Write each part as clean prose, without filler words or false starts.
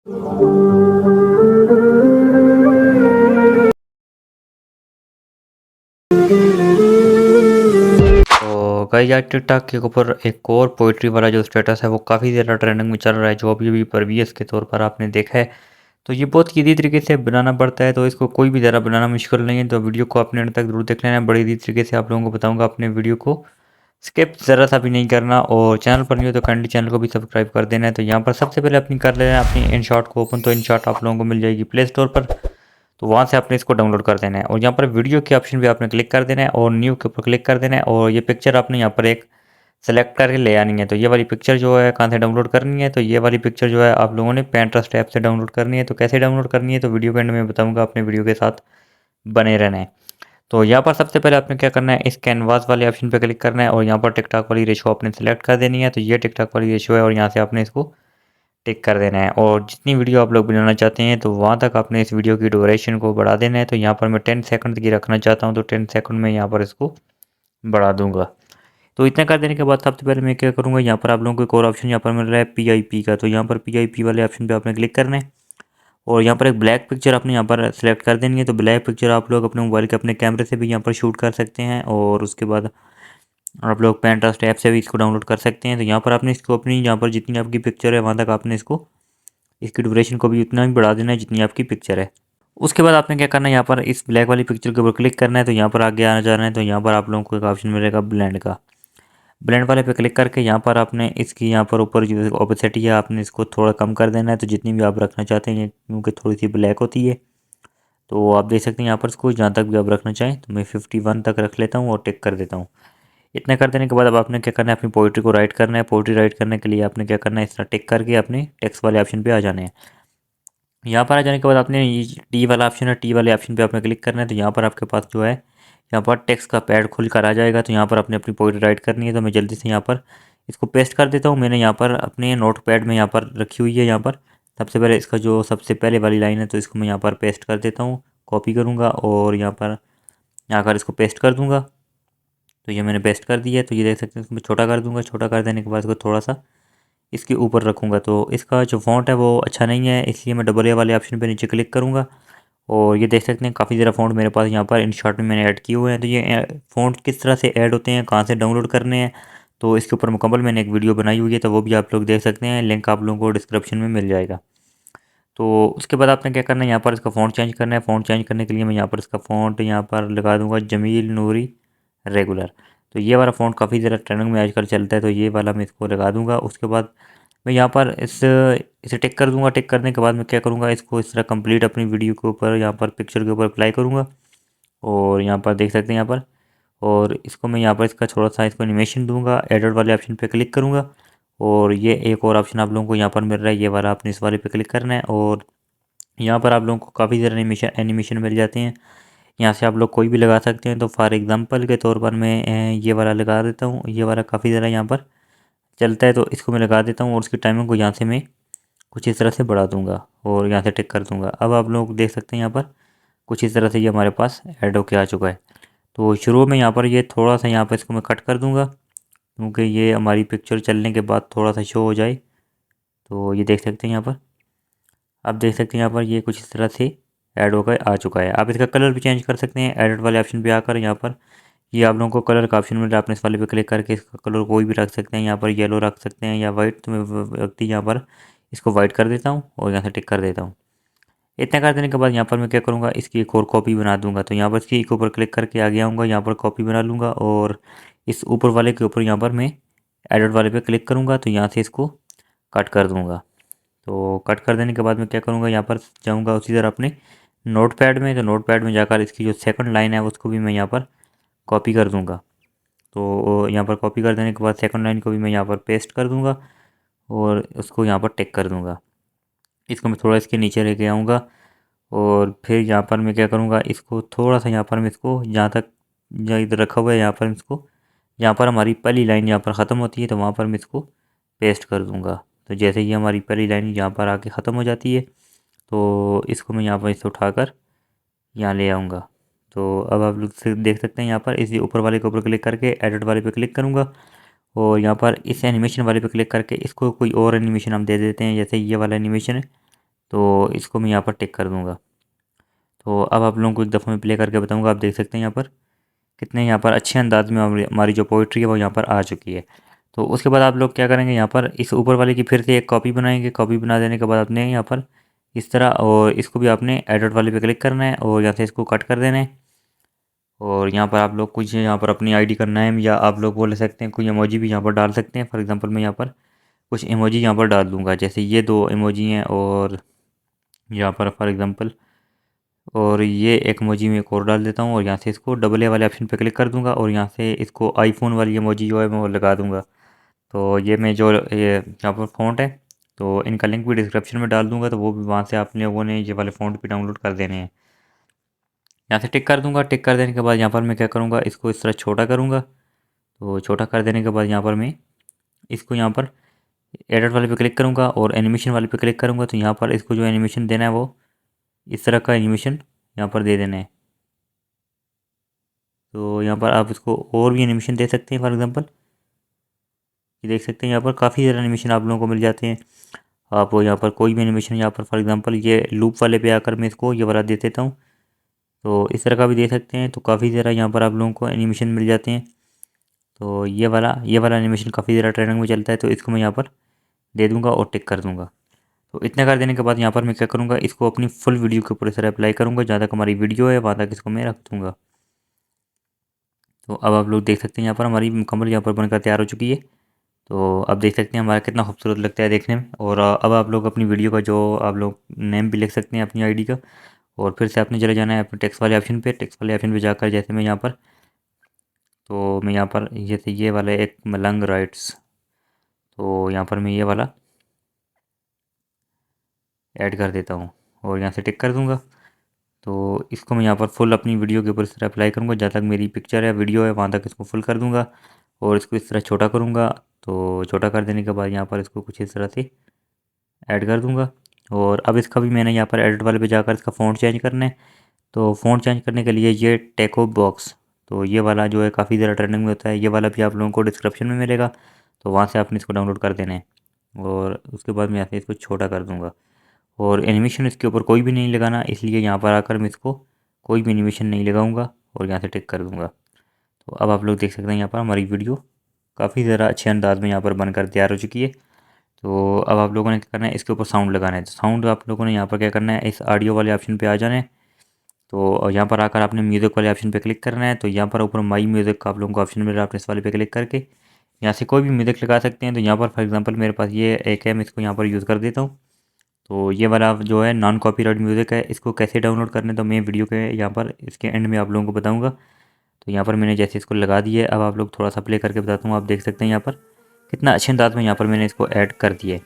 तो गाइस यार टिकटॉक के ऊपर एक और पोइट्री वाला जो स्टेटस है वो काफ़ी ज़्यादा ट्रेंडिंग में चल रहा है, जो अभी-अभी परवियस के तौर पर आपने देखा है। तो ये बहुत ईज़ी तरीके से बनाना पड़ता है, तो इसको कोई भी ज़्यादा बनाना मुश्किल नहीं है, तो वीडियो को आपने अंत तक ज़रूर देख लेना है। बड़ी ईज़ी तरीके से आप लोगों को बताऊँगा, अपने वीडियो को स्किप ज़रा सा भी नहीं करना, और चैनल पर नहीं हो तो काइंडली चैनल को भी सब्सक्राइब कर देना है। तो यहाँ पर सबसे पहले अपनी कर लेना है अपनी इनशॉट को ओपन, तो इनशॉट आप लोगों को मिल जाएगी प्ले स्टोर पर, तो वहाँ से आपने इसको डाउनलोड कर देना है और यहाँ पर वीडियो के ऑप्शन पे आपने क्लिक कर देना है और न्यू के ऊपर क्लिक कर देना है, और ये पिक्चर आपने यहाँ पर एक सेलेक्ट करके ले आनी है। तो ये वाली पिक्चर जो है कहाँ से डाउनलोड करनी है, तो ये वाली पिक्चर जो है आप लोगों ने Pinterest ऐप से डाउनलोड करनी है। तो कैसे डाउनलोड करनी है तो वीडियो के एंड में बताऊँगा, अपने वीडियो के साथ बने रहना है। तो यहाँ पर सबसे पहले आपने क्या करना है, इस कैनवास वाले ऑप्शन पे क्लिक करना है और यहाँ पर टिकटॉक वाली रेशो आपने सेलेक्ट कर देनी है। तो ये टिकटॉक वाली रेशो है और यहाँ से आपने इसको टिक कर देना है, और जितनी वीडियो आप लोग बनाना चाहते हैं तो वहाँ तक आपने इस वीडियो की ड्यूरेशन को बढ़ा देना है। तो यहाँ पर मैं 10 सेकंड की रखना चाहता हूँ, तो 10 सेकंड में यहाँ पर इसको बढ़ा दूँगा। तो इतना कर देने के बाद सबसे पहले मैं क्या करूँगा, यहाँ पर आप लोगों को एक और ऑप्शन यहाँ पर मिल रहा है पीआईपी का, तो यहाँ पर पीआईपी वाले ऑप्शन पे आपने क्लिक करना है और यहाँ पर एक ब्लैक पिक्चर आपने यहाँ पर सेलेक्ट कर देनी है। तो ब्लैक पिक्चर आप लोग अपने मोबाइल के अपने कैमरे से भी यहाँ पर शूट कर सकते हैं, और उसके बाद आप लोग Pinterest ऐप से भी इसको डाउनलोड कर सकते हैं। तो यहाँ पर आपने इसको अपनी यहाँ पर जितनी आपकी पिक्चर है वहाँ तक आपने इसको इसकी ड्यूरेशन को भी उतना ही बढ़ा देना है जितनी आपकी पिक्चर है। उसके बाद आपने क्या करना है, यहाँ पर इस ब्लैक वाली पिक्चर के ऊपर क्लिक करना है। तो यहाँ पर आगे आना जाना है, तो यहाँ पर आप लोगों को एक ऑप्शन मिलेगा ब्लेंड का। ब्लेंड वाले पे क्लिक करके यहाँ पर आपने इसकी यहाँ पर ऊपर जो ओपेसिटी है आपने इसको थोड़ा कम कर देना है। तो जितनी भी आप रखना चाहते हैं, क्योंकि थोड़ी सी ब्लैक होती है, तो आप देख सकते हैं यहाँ पर इसको जहाँ तक भी आप रखना चाहें। तो मैं 51 तक रख लेता हूँ और टिक कर देता हूँ। इतना कर देने के बाद अब आपने क्या करना है, अपनी पोइट्री को राइट करना है। पोइट्री राइट करने के लिए आपने क्या करना है, इस तरह टिक करके अपने टेक्स्ट वाले ऑप्शन पे आ जाने हैं। यहाँ पर आ जाने के बाद आपने ये टी वाला ऑप्शन है, टी वाले ऑप्शन पे आपने क्लिक करना है। तो यहाँ पर आपके पास जो है यहाँ पर टेक्स्ट का पैड खुल कर आ जाएगा। तो यहाँ पर आपने अपनी पोइट्री राइट करनी है। तो मैं जल्दी से यहाँ पर इसको पेस्ट कर देता हूँ। मैंने यहाँ पर अपने नोट पैड में यहाँ पर रखी हुई है। यहाँ पर सबसे पहले इसका जो सबसे पहले वाली लाइन है, तो इसको मैं यहाँ पर पेस्ट कर देता हूँ, कॉपी करूँगा और यहाँ पर आकर इसको पेस्ट कर दूँगा। तो ये मैंने पेस्ट कर दिया है। तो ये देख सकते हैं, इसको मैं छोटा कर दूँगा। छोटा कर देने के बाद इसको थोड़ा सा इसके ऊपर रखूँगा। तो इसका जो फ़ॉन्ट है वो अच्छा नहीं है, इसलिए मैं डबल ए वाले ऑप्शन पे नीचे क्लिक करूँगा और ये देख सकते हैं काफ़ी ज़्यादा फ़ॉन्ट मेरे पास यहाँ पर इन शॉर्ट में मैंने ऐड किए हुए हैं। तो ये फ़ॉन्ट किस तरह से ऐड होते हैं, कहाँ से डाउनलोड करने हैं, तो इसके ऊपर मुकम्मल मैंने एक वीडियो बनाई हुई है, तो वो भी आप लोग देख सकते हैं। लिंक आप लोगों को डिस्क्रिप्शन में मिल जाएगा। तो उसके बाद आपने क्या करना है, यहाँ पर इसका फ़ॉन्ट चेंज करना है। फ़ॉन्ट चेंज करने के लिए मैं यहाँ पर इसका फ़ॉन्ट यहाँ पर लगा दूँगा जमील नूरी रेगुलर। तो ये वाला फ़ॉन्ट काफ़ी ज़्यादा ट्रेंडिंग में आजकल चलता है, तो ये वाला मैं इसको लगा दूँगा। उसके बाद मैं यहाँ पर इसे टिक कर दूँगा। टिक करने के बाद मैं क्या करूँगा, इसको इस तरह कंप्लीट अपनी वीडियो के ऊपर यहाँ पर पिक्चर के ऊपर अप्लाई करूँगा और यहाँ पर देख सकते हैं यहाँ पर, और इसको मैं यहाँ पर इसका थोड़ा सा इसको एनिमेशन दूँगा। एडिट वाले ऑप्शन पे क्लिक करूँगा और ये एक और ऑप्शन आप लोगों को यहाँ पर मिल रहा है, ये वाला आपने इस वाले पे क्लिक करना है और यहाँ पर आप लोगों को काफ़ी ज़्यादा एनिमेशन मिल जाते हैं। यहाँ से आप लोग कोई भी लगा सकते हैं। तो फॉर एग्ज़ाम्पल के तौर पर मैं ये वाला लगा देता हूँ। ये वाला काफ़ी ज़्यादा यहाँ पर चलता है, तो इसको मैं लगा देता हूँ और उसकी टाइमिंग को यहाँ से मैं कुछ इस तरह से बढ़ा दूँगा और यहाँ से टिक कर दूँगा। अब आप लोग देख सकते हैं यहाँ पर कुछ इस तरह से ये हमारे पास ऐड होके आ चुका है। तो शुरू में यहाँ पर ये थोड़ा सा यहाँ पर इसको मैं कट कर दूँगा, क्योंकि ये हमारी पिक्चर चलने के बाद थोड़ा सा शो हो जाए। तो ये देख सकते हैं यहाँ पर, आप देख सकते हैं यहाँ पर ये कुछ इस तरह से ऐड होकर आ चुका है। आप इसका कलर भी चेंज कर सकते हैं एडिट वाले ऑप्शन पे आकर। यहाँ पर ये आप लोगों को कलर का ऑप्शन मिल रहा है, आपने इस वाले पे क्लिक करके इसका कलर कोई भी रख सकते हैं। यहाँ पर येलो रख सकते हैं या वाइट, तो मैं व्यक्ति यहाँ पर इसको वाइट कर देता हूँ और यहाँ से टिक कर देता हूँ। इतना कर देने के बाद यहाँ पर मैं क्या करूँगा, इसकी एक और कॉपी बना दूँगा। तो यहाँ पर इसकी एक ऊपर क्लिक करके आगे आऊँगा, यहाँ पर कॉपी बना लूँगा और इस ऊपर वाले के ऊपर यहाँ पर मैं एडिट वाले पे क्लिक करूँगा। तो यहाँ से इसको कट कर दूँगा। तो कट कर देने के बाद मैं क्या करूँगा, यहाँ पर जाऊँगा उसी तरह अपने नोटपैड में। तो नोटपैड में जाकर इसकी जो सेकंड लाइन है उसको भी मैं यहाँ पर कॉपी कर दूँगा। तो यहाँ पर कॉपी कर देने के बाद सेकंड लाइन को भी मैं यहाँ पर पेस्ट कर दूँगा और उसको यहाँ पर टिक कर दूँगा। इसको मैं थोड़ा इसके नीचे लेके आऊँगा और फिर यहाँ पर मैं क्या करूँगा, इसको थोड़ा सा यहाँ पर मैं इसको जहाँ तक जहाँ इधर रखा हुआ है यहाँ पर इसको, यहाँ पर हमारी पहली लाइन यहाँ पर ख़त्म होती है, तो वहाँ पर मैं इसको पेस्ट कर दूँगा। तो जैसे ही हमारी पहली लाइन यहाँ पर आके ख़त्म हो जाती है, तो इसको मैं यहाँ पर इसे उठाकर यहाँ ले आऊँगा। तो अब आप लोग देख सकते हैं यहाँ पर इसी ऊपर वाले के ऊपर क्लिक करके एडिट वाले पे क्लिक करूँगा और यहाँ पर इस एनिमेशन वाले पे क्लिक करके इसको कोई और एनिमेशन हम दे देते हैं। जैसे ये वाला एनिमेशन है, तो इसको मैं यहाँ पर टिक कर दूँगा। तो अब आप लोगों को एक दफ़ा मैं प्ले करके बताऊँगा। आप देख सकते हैं यहाँ पर कितने यहाँ पर अच्छे अंदाज में हमारी जो पोइट्री है वो यहाँ पर आ चुकी है। तो उसके बाद आप लोग क्या करेंगे, यहाँ पर इस ऊपर वाले की फिर से एक कॉपी बनाएंगे। कॉपी बना देने के बाद आपने यहाँ पर इस तरह, और इसको भी आपने एडिट वाले पे क्लिक करना है और यहाँ से इसको कट कर देना है। और यहाँ पर आप लोग कुछ यहाँ पर अपनी आईडी का नेम या आप लोग बोल सकते हैं, कोई इमोजी भी यहाँ पर डाल सकते हैं। फॉर एग्जांपल मैं यहाँ पर कुछ इमोजी यहाँ पर डाल दूँगा, जैसे ये 2 इमोजी हैं और यहाँ पर फॉर एग्जांपल, और ये एक इमोजी में एक और डाल देता हूँ और यहाँ से इसको डबल ए वाले ऑप्शन पे क्लिक कर दूँगा और यहाँ से इसको आईफ़ोन वाली इमोजी जो है मैं वो लगा दूँगा। तो ये मैं जो ये यहाँ पर फ़ॉन्ट है, तो इनका लिंक भी डिस्क्रिप्शन में डाल दूँगा, तो वो भी वहाँ से आप लोगों ने ये वाले फ़ॉन्ट भी डाउनलोड कर देने हैं। यहाँ से टिक कर दूँगा। टिक कर देने के बाद यहाँ पर मैं क्या करूँगा, इसको इस तरह छोटा करूँगा। तो छोटा कर देने के बाद यहाँ पर मैं इसको यहाँ पर एडिट वाले पे क्लिक करूँगा और एनिमेशन वाले पे क्लिक करूँगा। तो यहाँ पर इसको जो एनिमेशन देना है वो इस तरह का एनिमेशन यहाँ पर दे देना है। तो यहाँ पर आप इसको और भी एनिमेशन दे सकते हैं। फॉर एग्जांपल ये देख सकते हैं यहाँ पर काफ़ी ज़्यादा एनिमेशन आप लोगों को मिल जाते हैं। आप यहाँ पर कोई भी एनिमेशन यहाँ पर फॉर एग्जांपल ये लूप वाले पे आकर मैं इसको ये वाला दे देता हूँ, तो इस तरह का भी दे सकते हैं। तो काफ़ी ज़्यादा यहाँ पर आप लोगों को एनिमेशन मिल जाते हैं। तो ये वाला एनिमेशन काफ़ी ज़्यादा ट्रेंडिंग में चलता है, तो इसको मैं यहाँ पर दे दूँगा और टिक कर दूँगा। तो इतना कर देने के बाद यहाँ पर मैं क्या करूँगा, इसको अपनी फुल वीडियो के ऊपर इस तरह अप्लाई करूँगा। जहाँ तक हमारी वीडियो है वहाँ तक इसको मैं रख दूँगा। तो अब आप लोग देख सकते हैं यहाँ पर हमारी मुकम्मल यहाँ पर बनकर तैयार हो चुकी है। तो अब देख सकते हैं हमारा कितना खूबसूरत लगता है देखने में। और अब आप लोग अपनी वीडियो का जो आप लोग नेम भी लिख सकते हैं अपनी आईडी का। और फिर से आपने चले जाना है अपने टेक्स्ट वाले ऑप्शन पे। टेक्स्ट वाले ऑप्शन पे जाकर जैसे मैं यहाँ पर, तो मैं यहाँ पर जैसे ये वाला एक मलंग राइट्स, तो यहाँ पर मैं ये वाला ऐड कर देता हूँ और यहाँ से टिक कर दूँगा। तो इसको मैं यहाँ पर फुल अपनी वीडियो के ऊपर इस तरह अप्लाई करूँगा। जहाँ तक मेरी पिक्चर है वीडियो है वहाँ तक इसको फुल कर दूँगा और इसको इस तरह छोटा करूँगा। तो छोटा कर देने के बाद यहाँ पर इसको कुछ इस तरह से ऐड कर दूँगा। और अब इसका भी मैंने यहाँ पर एडिट वाले पे जाकर इसका फ़ॉन्ट चेंज करना है। तो फ़ॉन्ट चेंज करने के लिए ये टेको बॉक्स, तो ये वाला जो है काफ़ी ज़्यादा ट्रेंडिंग में होता है। ये वाला भी आप लोगों को डिस्क्रिप्शन में मिलेगा, तो वहाँ से आपने इसको डाउनलोड कर देना है। और उसके बाद मैं यहाँ से इसको छोटा कर दूँगा और एनिमेशन इसके ऊपर कोई भी नहीं लगाना, इसलिए यहाँ पर आकर मैं इसको कोई भी एनिमेशन नहीं लगाऊंगा और यहाँ से टिक कर दूँगा। तो अब आप लोग देख सकते हैं यहाँ पर हमारी वीडियो काफ़ी ज़्यादा अच्छे अंदाज में यहाँ पर बनकर तैयार हो चुकी है। तो अब आप लोगों ने क्या करना है, इसके ऊपर साउंड लगाना है। तो साउंड आप लोगों ने यहाँ पर क्या करना है, इस ऑडियो वाले ऑप्शन पे आ जाना है। तो यहाँ पर आकर आपने म्यूज़िक वाले ऑप्शन पे क्लिक करना है। तो यहाँ पर ऊपर माई म्यूज़िक का आप लोगों को ऑप्शन मिल रहा है, आपने इस वाले पे क्लिक करके यहाँ से कोई भी म्यूज़िक लगा सकते हैं। तो यहाँ पर फॉर एग्जांपल मेरे पास ये एक है, मैं इसको यहाँ पर यूज़ कर देता हूँ। तो ये वाला जो है नॉन कॉपीराइट म्यूज़िक है, इसको कैसे डाउनलोड करने, तो मैं वीडियो के यहाँ पर इसके एंड में आप लोगों को बताऊँगा। तो यहाँ पर मैंने जैसे इसको लगा दिया है, अब आप लोग थोड़ा सा प्ले करके बताता हूँ। आप देख सकते हैं यहाँ पर कितना अच्छे अंदाज में यहाँ पर मैंने इसको ऐड कर दिया है।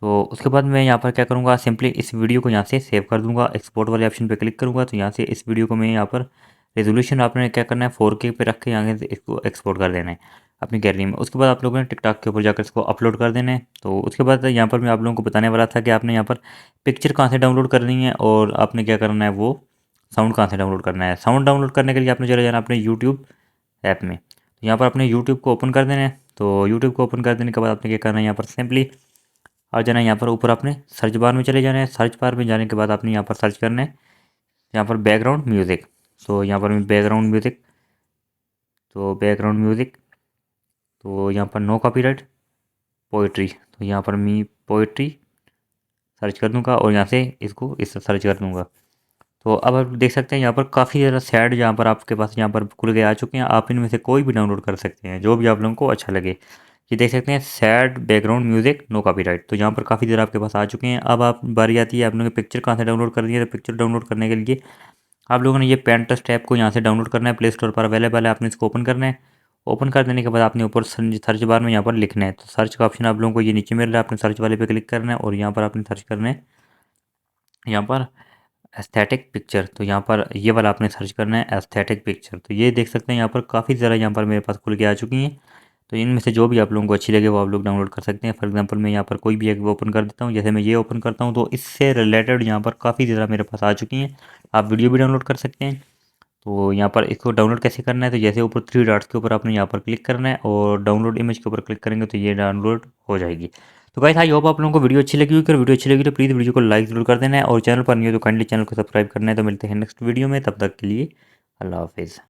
तो उसके बाद मैं यहाँ पर क्या करूँगा, सिंपली इस वीडियो को यहाँ से सेव कर दूँगा। एक्सपोर्ट वाले ऑप्शन पे क्लिक करूँगा, तो यहाँ से इस वीडियो को मैं यहाँ पर रेजोल्यूशन आपने क्या करना है 4K पे रख के यहाँ से इसको एक्सपोर्ट कर देना है अपनी गैलरी में। उसके बाद आप लोगों ने टिकटॉक के ऊपर जाकर इसको अपलोड कर देना है। तो उसके बाद यहाँ पर मैं आप लोगों को बताने वाला था कि आपने यहाँ पर पिक्चर कहाँ से डाउनलोड करनी है और आपने क्या करना है, वो साउंड कहाँ से डाउनलोड करना है। साउंड डाउनलोड करने के लिए आपने चले जाना अपने यूट्यूब ऐप में। तो यहाँ पर अपने यूट्यूब को ओपन कर देना है। तो यूट्यूब को ओपन कर देने के बाद आपने क्या करना है, यहाँ पर सिंपली आ जाना है। यहाँ पर ऊपर आपने सर्च बार में चले जाना है। सर्च बार में जाने के बाद आपने यहाँ पर सर्च करना है यहाँ पर बैकग्राउंड म्यूज़िक। तो यहाँ पर मैं बैकग्राउंड म्यूज़िक, तो बैकग्राउंड म्यूज़िक, तो यहाँ पर नो कॉपीराइट पोइट्री, तो यहाँ पर मैं पोइट्री सर्च कर दूँगा और यहाँ से इसको इस सर्च कर दूँगा। तो अब आप देख सकते हैं यहाँ पर काफ़ी ज़्यादा सैड यहाँ पर आपके पास यहाँ पर खुल के आ चुके हैं। आप इनमें से कोई भी डाउनलोड कर सकते हैं जो भी आप लोगों को अच्छा लगे। ये देख सकते हैं sad background music no copyright, तो यहाँ पर काफ़ी ज़्यादा आपके पास आ चुके हैं। अब आप बारी आती है आप लोगों ने पिक्चर कहाँ से डाउनलोड करनी है। तो पिक्चर डाउनलोड करने के लिए आप लोगों ने ये पेंटस्ट ऐप को यहाँ से डाउनलोड करना है, प्ले स्टोर पर अवेलेबल है। आपने इसको ओपन करना है। ओपन कर देने के बाद आपने ऊपर सर्च बार में यहाँ पर लिखना है। तो सर्च का ऑप्शन आप लोगों को ये नीचे मिल रहा है, आपने सर्च वाले पे क्लिक करना है और यहाँ पर आपने सर्च करना है यहाँ पर एस्थेटिक पिक्चर। तो यहाँ पर ये वाला आपने सर्च करना है एस्थेटिक पिक्चर। तो ये देख सकते हैं यहाँ पर काफ़ी ज़्यादा यहाँ पर मेरे पास खुल के आ चुकी हैं। तो इनमें से जो भी आप लोगों को अच्छी लगे वो आप लोग डाउनलोड कर सकते हैं। फॉर एग्जांपल मैं यहाँ पर कोई भी एक ओपन कर देता हूँ, जैसे मैं ये ओपन करता हूँ तो इससे रिलेटेड यहाँ पर काफ़ी ज़्यादा मेरे पास आ चुकी हैं। आप वीडियो भी डाउनलोड कर सकते हैं। तो यहाँ पर इसको डाउनलोड कैसे करना है, तो जैसे ऊपर 3 डॉट्स के ऊपर आपने यहाँ पर क्लिक करना है और डाउनलोड इमेज के ऊपर क्लिक करेंगे तो ये डाउनलोड हो जाएगी। तो गाइस आई होप आप लोगों को वीडियो अच्छी लगी होगी। अगर वीडियो अच्छी लगी तो प्लीज़ वीडियो को लाइक जरूर कर देना है और चैनल पर नहीं हो तो काइंडली चैनल को सब्सक्राइब करना है। तो मिलते हैं नेक्स्ट वीडियो में, तब तक के लिए अल्लाह हाफिज़।